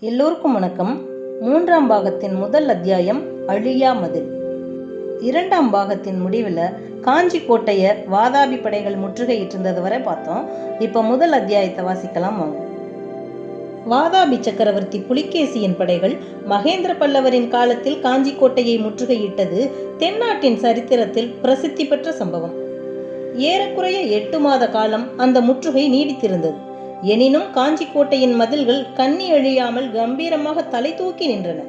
எல்லோருக்கும் வணக்கம். 3ஆம் பாகத்தின் முதல் அத்தியாயம் அழியா மதில். 2ஆம் பாகத்தின் முடிவில் காஞ்சி கோட்டையை வாதாபி படைகள் முற்றுகையிட்டிருந்தது வரை பார்த்தோம். இப்போ முதல் அத்தியாயத்தை வாசிக்கலாம் வாங்க. வாதாபி சக்கரவர்த்தி புலிகேசியின் படைகள் மகேந்திர பல்லவரின் காலத்தில் காஞ்சி கோட்டையை முற்றுகையிட்டது தென்னாட்டின் சரித்திரத்தில் பிரசித்தி பெற்ற சம்பவம். ஏறக்குறைய 8 மாத காலம் அந்த முற்றுகை நீடித்திருந்தது. எனினும் காஞ்சி கோட்டையின் மதில்கள் கண்ணி அழியாமல் கம்பீரமாக தலை தூக்கி நின்றன.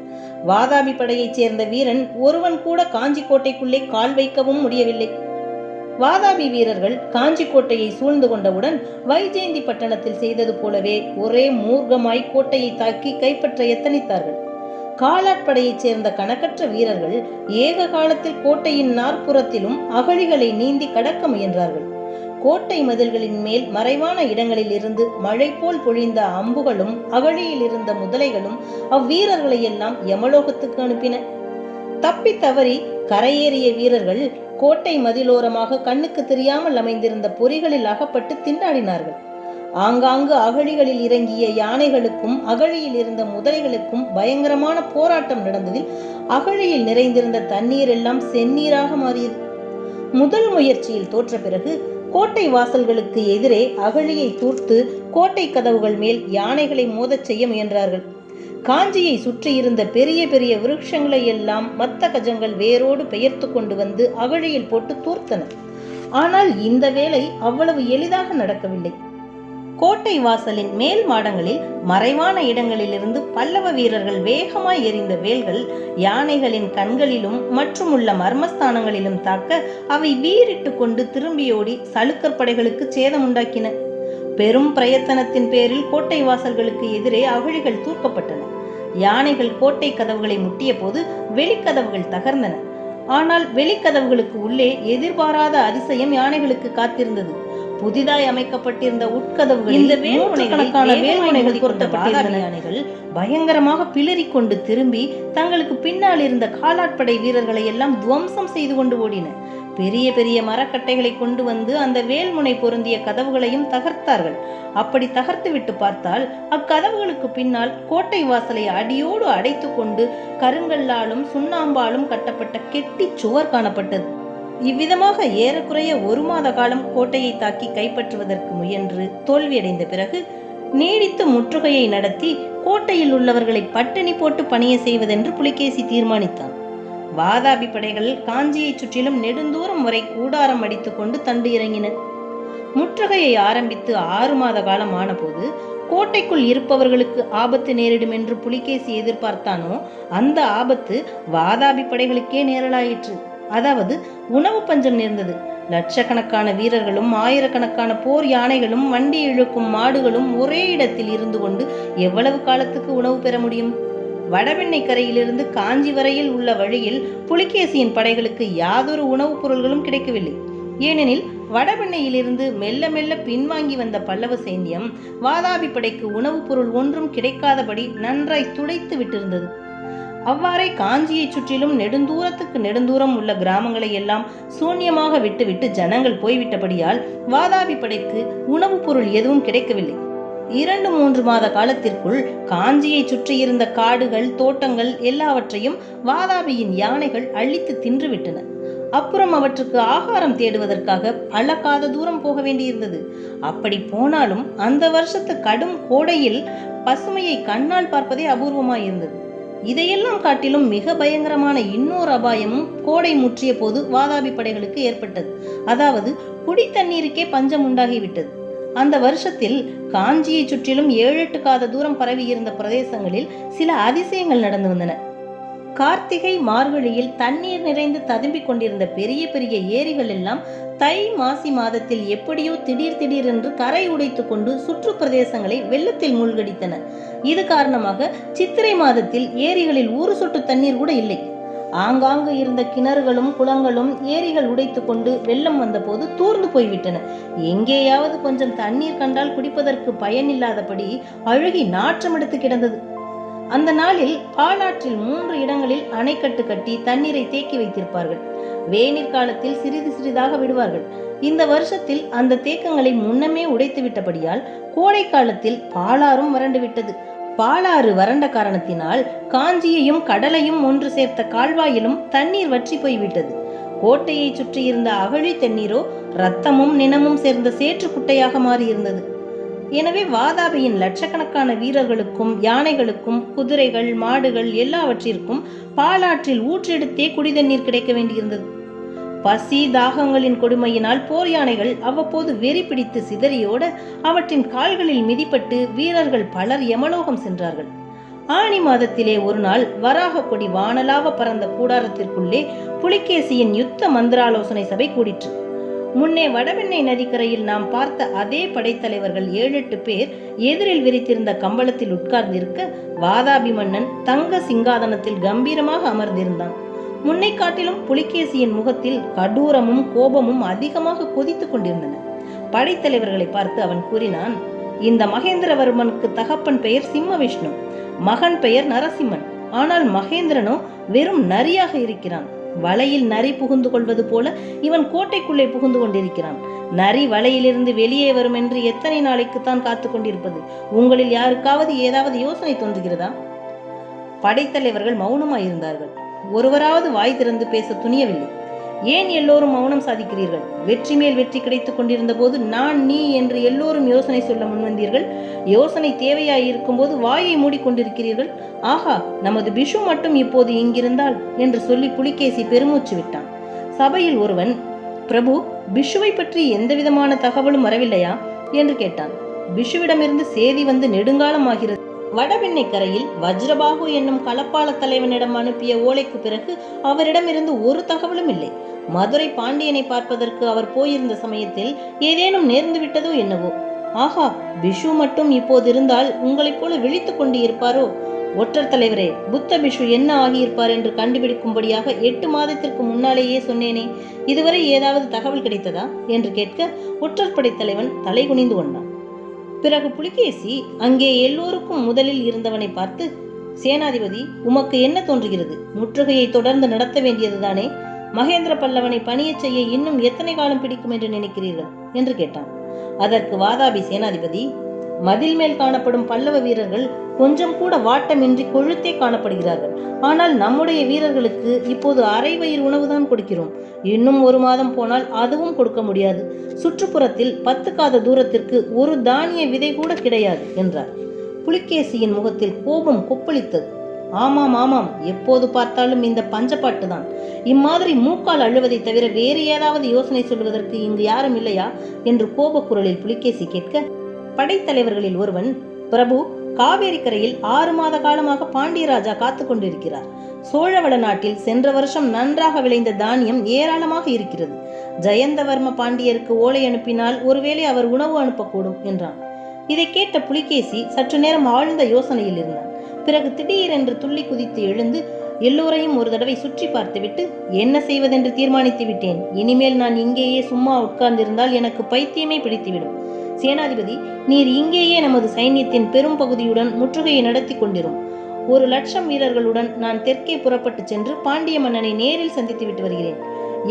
வாதாபி படையைச் சேர்ந்த வீரன் ஒருவன் கூட காஞ்சி கோட்டைக்குள்ளே கால் வைக்கவும் முடியவில்லை. வாதாபி வீரர்கள் காஞ்சி கோட்டையை சூழ்ந்து கொண்டவுடன் வைஜெயந்தி பட்டணத்தில் செய்தது போலவே ஒரே மூர்க்கமாய் கோட்டையை தாக்கி கைப்பற்ற எத்தனித்தார்கள். காலாட்படையைச் சேர்ந்த கணக்கற்ற வீரர்கள் ஏக காலத்தில் கோட்டையின் நாற்புறத்திலும் அகழிகளை நீந்தி கடக்க முயன்றார்கள். கோட்டை மதில்களின் மேல் மறைவான இடங்களில் இருந்து மழை போல் பொழிந்த அம்புகளும் அகழியில் இருந்த முதலைகளும் அவ்வீரர்களை எல்லாம் யமலோகத்துக்கு அனுப்பின. தப்பி தவறி கரையேறிய வீரர்கள் கோட்டை மதிலோரமாக கண்ணுக்கு தெரியாமல் அமைந்திருந்த பொறிகளில் அகப்பட்டு திண்டாடினார்கள். ஆங்காங்கு அகழிகளில் இறங்கிய யானைகளுக்கும் அகழியில் இருந்த முதலைகளுக்கும் பயங்கரமான போராட்டம் நடந்ததில் அகழியில் நிறைந்திருந்த தண்ணீர் எல்லாம் செந்நீராக மாறியது. முதல் முயற்சியில் தோற்ற பிறகு கோட்டை வாசல்களுக்கு எதிரே அகழியை தூர்த்து கோட்டை கதவுகள் மேல் யானைகளை மோதச் செய்ய முயன்றார்கள். காஞ்சியை சுற்றி இருந்த பெரிய பெரிய விருட்சங்களை எல்லாம் மத்த கஜங்கள் வேரோடு பெயர்த்து கொண்டு வந்து அகழியில் போட்டு தூர்த்தன. ஆனால் இந்த வேலை அவ்வளவு எளிதாக நடக்கவில்லை. கோட்டை வாசலின் மேல் மாடங்களில் மறைவான இடங்களிலிருந்து பல்லவ வீரர்கள் வேகமாய் எறிந்த வேல்கள் யானைகளின் கண்களிலும் மற்றும் உள்ள மர்மஸ்தானங்களிலும் தாக்க அவை வீறிட்டு கொண்டு திரும்பியோடி சலுக்கர் படைகளுக்கு சேதமுண்டாக்கின. பெரும் பிரயத்தனத்தின் பேரில் கோட்டை வாசல்களுக்கு எதிரே அகழிகள் தூர்க்கப்பட்டன. யானைகள் கோட்டை கதவுகளை முட்டிய போது வெளிக்கதவுகள் தகர்ந்தன. ஆனால் வெளிக்கதவுகளுக்கு உள்ளே எதிர்பாராத அதிசயம் யானைகளுக்கு காத்திருந்தது. புதிதாய் அமைக்கப்பட்டிருந்த உட்கதவுகள் இந்த வேல்முனைக்கான வேல்முனைகள் பொருத்தப்பட்டிருந்த யானைகள் பயங்கரமாக பிளறி கொண்டு திரும்பி தங்களுக்கு பின்னால் இருந்த காலாட்படை வீரர்களை எல்லாம் துவம்சம் செய்து கொண்டு ஓடின. பெரிய பெரிய மரக்கட்டைகளை கொண்டு வந்து அந்த வேல்முனை பொருந்திய கதவுகளையும் தகர்த்தார்கள். அப்படி தகர்த்து விட்டு பார்த்தால் அக்கதவுகளுக்கு பின்னால் கோட்டை வாசலை அடியோடு அடைத்து கொண்டு கருங்கல்லாலும் சுண்ணாம்பாலும் கட்டப்பட்ட கெட்டி சுவர் காணப்பட்டது. இவ்விதமாக ஏறக்குறைய 1 மாத காலம் கோட்டையை தாக்கி கைப்பற்றுவதற்கு முயன்று தோல்வியடைந்த பிறகு நீடித்து முற்றுகையை நடத்தி கோட்டையில் உள்ளவர்களை பட்டினி போட்டு பணிய செய்வதென்று புலிகேசி தீர்மானித்தான். வாதாபி படைகள் காஞ்சியை சுற்றிலும் நெடுந்தூரம் வரை கூடாரம் அடித்துக் கொண்டு தண்டு இறங்கின. முற்றுகையை ஆரம்பித்து 6 மாத காலம் ஆன போது கோட்டைக்குள் இருப்பவர்களுக்கு ஆபத்து நேரிடும் என்று புலிகேசி எதிர்பார்த்தானோ அந்த ஆபத்து வாதாபி படைகளுக்கே நேரலாயிற்று. அதாவது உணவு பஞ்சம் நேர்ந்தது. லட்சக்கணக்கான வீரர்களும் ஆயிரக்கணக்கான போர் யானைகளும் வண்டி இழுக்கும் மாடுகளும் ஒரே இடத்தில் இருந்து கொண்டு எவ்வளவு காலத்துக்கு உணவு பெற முடியும்? வடபெண்ணை கரையிலிருந்து காஞ்சி வரையில் உள்ள வழியில் புலிகேசியின் படைகளுக்கு யாதொரு உணவுப் பொருள்களும் கிடைக்கவில்லை. ஏனெனில் வடபெண்ணையிலிருந்து மெல்ல மெல்ல பின்வாங்கி வந்த பல்லவ சைன்யம் வாதாபி படைக்கு உணவுப் பொருள் ஒன்றும் கிடைக்காதபடி நன்றாய் துடைத்து விட்டிருந்தது. அவ்வாறே காஞ்சியை சுற்றிலும் நெடுந்தூரம் உள்ள கிராமங்களை எல்லாம் சூன்யமாக விட்டுவிட்டு ஜனங்கள் போய்விட்டபடியால் வாதாபி படைக்கு உணவுப் பொருள் எதுவும் கிடைக்கவில்லை. 2-3 மாத காலத்திற்குள் காஞ்சியை சுற்றியிருந்த காடுகள் தோட்டங்கள் எல்லாவற்றையும் வாதாபியின் யானைகள் அழித்து தின்றுவிட்டன. அப்புறம் அவற்றுக்கு ஆகாரம் தேடுவதற்காக அளக்காத தூரம் போக வேண்டியிருந்தது. அப்படி போனாலும் அந்த வருஷத்து கடும் கோடையில் பசுமையை கண்ணால் பார்ப்பதே அபூர்வமாயிருந்தது. இதையெல்லாம் காட்டிலும் மிக பயங்கரமான இன்னொரு அபாயமும் கோடை முற்றிய போது வாதாபி படைகளுக்கு ஏற்பட்டது. அதாவது குடி தண்ணீருக்கே பஞ்சம் உண்டாகிவிட்டது. அந்த வருஷத்தில் காஞ்சியை சுற்றிலும் 7-8 காத தூரம் பரவி இருந்த பிரதேசங்களில் சில அதிசயங்கள் நடந்து வந்தன. கார்த்திகை மார்கழியில் தண்ணீர் நிறைந்து ததும்பிக் கொண்டிருந்த பெரிய பெரிய ஏரிகள் எல்லாம் தை மாசி மாதத்தில் எப்படியோ திடீர் என்று கரை உடைத்து கொண்டு சுற்று பிரதேசங்களை வெள்ளத்தில் மூழ்கடித்தன. இது காரணமாக சித்திரை மாதத்தில் ஏரிகளில் ஒரு சொட்டு தண்ணீர் கூட இல்லை. ஆங்காங்கு இருந்த கிணறுகளும் குளங்களும் ஏரிகள் உடைத்து கொண்டு வெள்ளம் வந்தபோது தூர்ந்து போய்விட்டன. எங்கேயாவது கொஞ்சம் தண்ணீர் கண்டால் குடிப்பதற்கு பயனில்லாதபடி அழுகி நாற்றமெடுத்து கிடந்தது. அந்த நாளில் பாலாற்றில் 3 இடங்களில் அணைக்கட்டு கட்டி தண்ணீரை தேக்கி வைத்திருப்பார்கள். வேநீர் காலத்தில் சிறிது சிறிதாக விடுவார்கள். இந்த வருஷத்தில் அந்த தேக்கங்களை முன்னமே உடைத்து விட்டபடியால் கோடை காலத்தில் பாலாறும் வறண்டு விட்டது. பாலாறு வறண்ட காரணத்தினால் காஞ்சியையும் கடலையும் ஒன்று சேர்த்த கால்வாயிலும் தண்ணீர் வற்றி போய்விட்டது. கோட்டையை சுற்றியிருந்த அகழி தண்ணீரோ இரத்தமும் நிணமும் சேர்ந்த சேற்று குட்டையாக மாறியிருந்தது. எனவே வாதாபியின் லட்சக்கணக்கான வீரர்களுக்கும் யானைகளுக்கும் குதிரைகள் மாடுகள் எல்லாவற்றிற்கும் பாலாற்றில் ஊற்றெடுத்தே குடிதண்ணீர் கிடைக்க வேண்டியிருந்தது. பசி தாகங்களின் கொடுமையினால் போர் யானைகள் அவ்வப்போது வெறி பிடித்து சிதறியோட அவற்றின் கால்களில் மிதிப்பட்டு வீரர்கள் பலர் யமலோகம் சென்றார்கள். ஆனி மாதத்திலே ஒரு நாள் வராக கொடி வானலாவ பறந்த கூடாரத்திற்குள்ளே புலிகேசியின் யுத்த மந்திராலோசனை சபை கூடிற்று. முன்னே வடவெண்ணை நதிக்கரையில் நாம் பார்த்த அதே படைத்தலைவர்கள் 7-8 பேர் எதிரில் விரித்திருந்த கம்பளத்தில் உட்கார்ந்திருக்க, வாதாபி மன்னன் தங்க சிங்காதனத்தில் கம்பீரமாக அமர்ந்திருந்தான். முன்னை காட்டிலும் புலிகேசியின் முகத்தில் கடூரமும் கோபமும் அதிகமாக கொதித்துக் கொண்டிருந்தன. படைத்தலைவர்களை பார்த்து அவன் கூறினான், இந்த மகேந்திரவர்மனுக்கு தகப்பன் பெயர் சிம்ம விஷ்ணு, மகன் பெயர் நரசிம்மன். ஆனால் மகேந்திரனோ வெறும் நரியாக இருக்கிறான். வலையில் நரி புகுந்து கொள்வது போல இவன் கோட்டைக்குள்ளே புகுந்து கொண்டிருக்கிறான். நரி வலையிலிருந்து வெளியே வரும் என்று எத்தனை நாளைக்குத்தான் காத்து கொண்டிருப்பது? உங்களில் யாருக்காவது ஏதாவது யோசனை தோன்றுகிறதா? படைத்தலைவர்கள் மௌனமாயிருந்தார்கள். ஒருவராவது வாய் திறந்து பேச துணியவில்லை. ஏன் எல்லோரும் மௌனம் சாதிக்கிறீர்கள்? வெற்றி மேல் வெற்றி கிடைத்துக் கொண்டிருந்த போது நான் நீ என்று எல்லோரும் யோசனை சொல்ல முன்வந்தீர்கள். யோசனை தேவையாயிருக்கும் போது வாயை மூடிக்கொண்டிருக்கிறீர்கள். ஆஹா, நமது பிஷு மட்டும் இப்போது இங்கிருந்தால் என்று சொல்லி புலிகேசி பெருமூச்சு விட்டான். சபையில் ஒருவன், பிரபு, பிஷுவை பற்றி எந்த விதமான தகவலும் வரவில்லையா என்று கேட்டான். பிஷுவிடமிருந்து சேதி வந்து நெடுங்காலம் ஆகிறது. வடவெண்ணை கரையில் வஜ்ரபாகு என்னும் களப்பாள தலைவனிடம் அனுப்பிய ஓலைக்கு பிறகு அவரிடமிருந்து ஒரு தகவலும் இல்லை. மதுரை பாண்டியனை பார்ப்பதற்கு அவர் போயிருந்த சமயத்தில் ஏதேனும் நேர்ந்து விட்டதோ என்னவோ. ஆஹா, பிஷு மட்டும் இப்போது இருந்தால் உங்களைப் போல விழித்துக் கொண்டு இருப்பாரோ? ஒற்றர் தலைவரே, புத்த பிஷு என்ன ஆகியிருப்பார் என்று கண்டுபிடிக்கும்படியாக 8 மாதத்திற்கு முன்னாலேயே சொன்னேனே, இதுவரை ஏதாவது தகவல் கிடைத்ததா என்று கேட்க ஒற்றர் படைத்தலைவன் தலை குனிந்து கொண்டான். பிறகு புலிகேசி அங்கே எல்லோருக்கும் முதலில் இருந்தவனை பார்த்து, சேனாதிபதி, உமக்கு என்ன தோன்றுகிறது? முற்றுகையை தொடர்ந்து நடத்த வேண்டியதுதானே? மகேந்திர பல்லவனை பணியச் செய்ய இன்னும் எத்தனை காலம் பிடிக்கும் என்று நினைக்கிறீர்கள் என்று கேட்டான். அதற்கு வாதாபி சேனாதிபதி, மதில் மேல் காணப்படும் பல்லவ வீரர்கள் கொஞ்சம் கூட வாட்டமின்றி கொழுத்தே காணப்படுகிறார்கள். ஆனால் நம்முடைய வீரர்களுக்கு இப்போது அரை வயிறு உணவுதான் கொடுக்கிறோம். இன்னும் 1 மாதம் போனால் அதுவும் கொடுக்க முடியாது. சுற்றுப்புறத்தில் 10 காத தூரத்திற்கு ஒரு தானிய விதை கூட கிடையாது என்றார். புலிகேசியின் முகத்தில் கோபம் கொப்பளித்தது. ஆமாம் ஆமாம், எப்போது பார்த்தாலும் இந்த பஞ்சப்பாட்டு தான். இம்மாதிரி மூக்கால் அழுவதை தவிர வேறு ஏதாவது யோசனை சொல்வதற்கு இங்கு யாரும் இல்லையா என்று கோபக்குரலில் புலிகேசி கேட்க, படைத்தலைவர்களில் ஒருவன், பிரபு, காவேரி கரையில் 6 மாத காலமாக பாண்டியராஜா காத்து கொண்டிருக்கிறார். சோழவள நாட்டில் சென்ற வருஷம் நன்றாக விளைந்த தானியம் ஏராளமாக இருக்கிறது. ஜெயந்தவர்ம பாண்டியருக்கு ஓலை அனுப்பினால் ஒருவேளை அவர் உணவு அனுப்பக்கூடும் என்றான். இதை கேட்ட புலிகேசி சற்று நேரம் ஆழ்ந்த யோசனையில் இருந்தான். பிறகு திடீரென்று துள்ளி குதித்து எழுந்து எல்லோரையும் ஒரு தடவை சுற்றி பார்த்துவிட்டு, என்ன செய்வதென்று தீர்மானித்து விட்டேன். இனிமேல் நான் இங்கேயே சும்மா உட்கார்ந்திருந்தால் எனக்கு பைத்தியமே பிடித்துவிடும். சேனாதிபதி, நீர் இங்கேயே நமது சைன்யத்தின் பெரும் பகுதியுடன் முற்றுகையை நடத்தி கொண்டிரும். 1,00,000 வீரர்களுடன் நான் தெற்கே புறப்பட்டு சென்று பாண்டிய மன்னனை நேரில் சந்தித்து விட்டு வருகிறேன்.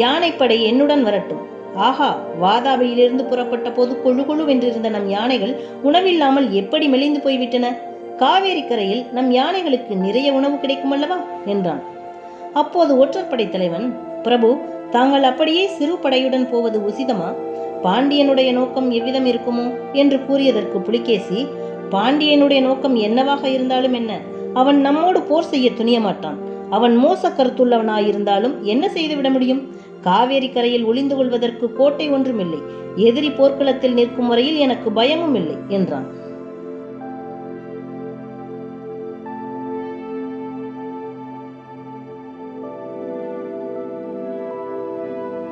யானைப்படை என்னுடன் வரட்டும். ஆஹா, வாதாபியிலிருந்து புறப்பட்ட போது கொழு கொழுவென்றிருந்த நம் யானைகள் உணவில்லாமல் எப்படி மெலிந்து போய்விட்டன. காவேரி கரையில் நம் யானைகளுக்கு நிறைய உணவு கிடைக்கும் அல்லவா என்றான். அப்போது ஒற்றற்படை தலைவன், பிரபு, தாங்கள் அப்படியே சிறு படையுடன் போவது உசிதமா? பாண்டியனுடைய நோக்கம் எவ்விதம் இருக்குமோ என்று கூறியதற்கு புலிகேசி, பாண்டியனுடைய நோக்கம் என்னவாக இருந்தாலும் என்ன, அவன் நம்மோடு போர் செய்ய துணிய மாட்டான். அவன் மோச கருத்துள்ளவனாயிருந்தாலும் என்ன செய்துவிட முடியும்? காவேரி கரையில் ஒளிந்து கொள்வதற்கு கோட்டை ஒன்றுமில்லை. எதிரி போர்க்களத்தில் நிற்கும் வரையில் எனக்கு பயமும் இல்லை என்றான்.